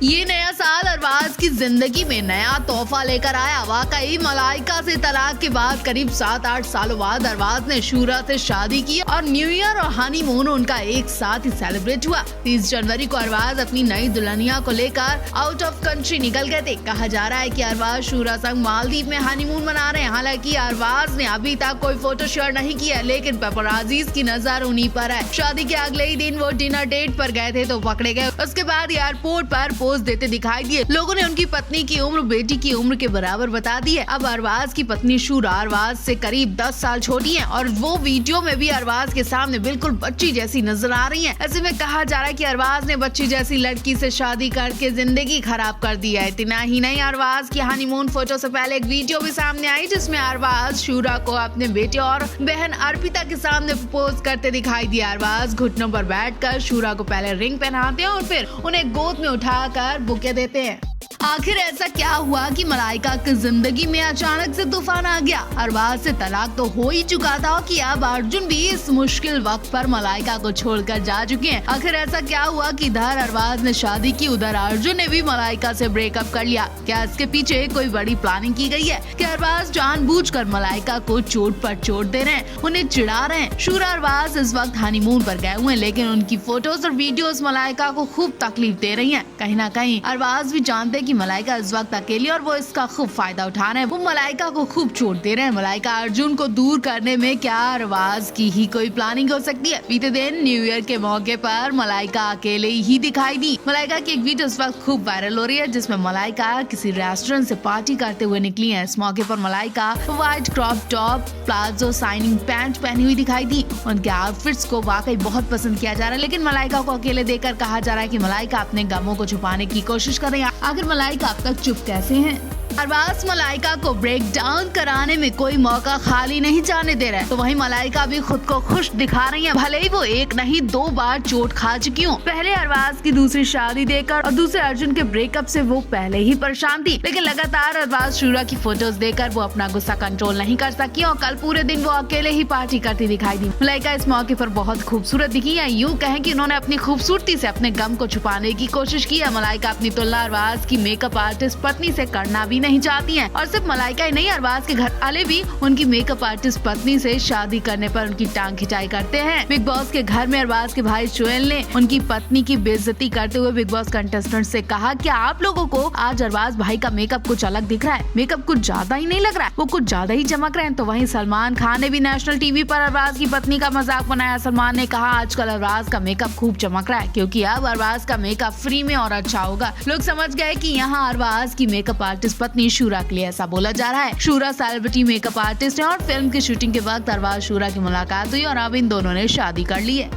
ये नया साल अरबाज की जिंदगी में नया तोहफा लेकर आया। वाकई मलाइका से तलाक के बाद करीब 7-8 सालों बाद अरबाज ने शूरा से शादी की और न्यू ईयर और हनीमून उनका एक साथ ही सेलिब्रेट हुआ। 30 जनवरी को अरबाज अपनी नई दुल्हनिया को लेकर आउट ऑफ कंट्री निकल गए थे। कहा जा रहा है कि अरबाज शूरा संग मालदीव में हनीमून मना रहे हैं। हालांकि अरबाज ने अभी तक कोई फोटो शेयर नहीं किया, लेकिन पेपराजीज की नजर उन्हीं पर है। शादी के अगले ही दिन वो डिनर डेट पर गए थे तो पकड़े गए। उसके बाद एयरपोर्ट पर पोज देते दिखाई दिए। लोगों ने उनकी पत्नी की उम्र बेटी की उम्र के बराबर बता दी है। अब अरबाज की पत्नी शूरा अरबाज से करीब 10 साल छोटी है और वो वीडियो में भी अरबाज के सामने बिल्कुल बच्ची जैसी नजर आ रही है। ऐसे में कहा जा रहा है कि अरबाज ने बच्ची जैसी लड़की से शादी करके जिंदगी खराब कर दी है। इतना ही नहीं, अरबाज की हनीमून फोटो से पहले एक वीडियो भी सामने आई जिसमें अरबाज शूरा को अपने बेटे और बहन अर्पिता के सामने प्रपोज करते दिखाई दिया। अरबाज घुटनों पर बैठकर शूरा को पहले रिंग पहनाते हैं और फिर उन्हें गोद में उठाकर बुके देते हैं। आखिर ऐसा क्या हुआ कि मलाइका की जिंदगी में अचानक से तूफान आ गया? अरबाज से तलाक तो हो ही चुका था कि अब अर्जुन भी इस मुश्किल वक्त पर मलाइका को छोड़कर जा चुके हैं। आखिर ऐसा क्या हुआ कि इधर अरबाज ने शादी की, उधर अर्जुन ने भी मलाइका से ब्रेकअप कर लिया? क्या इसके पीछे कोई बड़ी प्लानिंग की गई है? क्या अरबाज जानबूझकर मलाइका को चोट पर चोट दे रहे हैं, उन्हें चिढ़ा रहे हैं? शूरा अरबाज इस वक्त हनीमून पर गए हुए हैं, लेकिन उनकी फोटोज और वीडियोस मलाइका को खूब तकलीफ दे रही है। कहीं ना कहीं अरबाज भी जानते कि मलाइका इस वक्त अकेली और वो इसका खूब फायदा उठा रहे हैं। वो मलाइका को खूब चोट दे रहे हैं। मलाइका अर्जुन को दूर करने में क्या अरबाज की ही कोई प्लानिंग हो सकती है? बीते दिन न्यू ईयर के मौके पर मलाइका अकेले ही दिखाई दी। मलाइका की एक वीडियो इस वक्त खूब वायरल हो रही है जिसमें मलाइका किसी रेस्टोरेंट से पार्टी करते हुए निकली है। इस मौके पर Malaika white crop top palazzo signing pant पहनी हुई दिखाई दी। उनके आउटफिट्स को वाकई बहुत पसंद किया जा रहा है, लेकिन मलाइका को अकेले देखकर कहा जा रहा है कि मलाइका अपने गमों को छुपाने की कोशिश कर रही है। आखिर मलाइका अब तक चुप कैसे हैं? अरबाज मलाइका को ब्रेक डाउन कराने में कोई मौका खाली नहीं जाने दे रहा है, तो वहीं मलाइका भी खुद को खुश दिखा रही है। भले ही वो एक नहीं 2 बार चोट खा चुकी हूँ। पहले अरबाज की दूसरी शादी देखकर और दूसरे अर्जुन के ब्रेकअप से वो पहले ही परेशान थी, लेकिन लगातार अरबाज शूरा की फोटोज देखकर वो अपना गुस्सा कंट्रोल नहीं कर सकी और कल पूरे दिन वो अकेले ही पार्टी करती दिखाई दी। मलाइका इस मौके पर बहुत खूबसूरत दिखी है। यूँ कहें कि उन्होंने अपनी खूबसूरती से अपने गम को छुपाने की कोशिश की है। मलाइका अपनी तुलना अरबाज की मेकअप आर्टिस्ट पत्नी से करना भी नहीं चाहती हैं। और सिर्फ मलाइका ही नहीं, अरबाज के घर वाले भी उनकी मेकअप आर्टिस्ट पत्नी से शादी करने पर उनकी टांग खिंचाई करते हैं। बिग बॉस के घर में अरबाज के भाई शोएल ने उनकी पत्नी की बेइज्जती करते हुए बिग बॉस कंटेस्टेंट से कहा कि आप लोगों को आज अरबाज भाई का मेकअप कुछ अलग दिख रहा है, मेकअप कुछ ज्यादा ही नहीं लग रहा है, वो कुछ ज्यादा ही चमक रहे हैं। तो वहीं सलमान खान ने भी नेशनल टीवी पर अरबाज की पत्नी का मजाक बनाया। सलमान ने कहा आजकल अरबाज का मेकअप खूब चमक रहा है क्योंकि अब अरबाज का मेकअप फ्री में और अच्छा होगा। लोग समझ गए कि यहाँ अरबाज की मेकअप आर्टिस्ट पत्नी शूरा के लिए ऐसा बोला जा रहा है। शूरा सेलिब्रिटी मेकअप आर्टिस्ट है और फिल्म की शूटिंग के वक्त अरबाज शूरा की मुलाकात हुई और अब इन दोनों ने शादी कर ली है।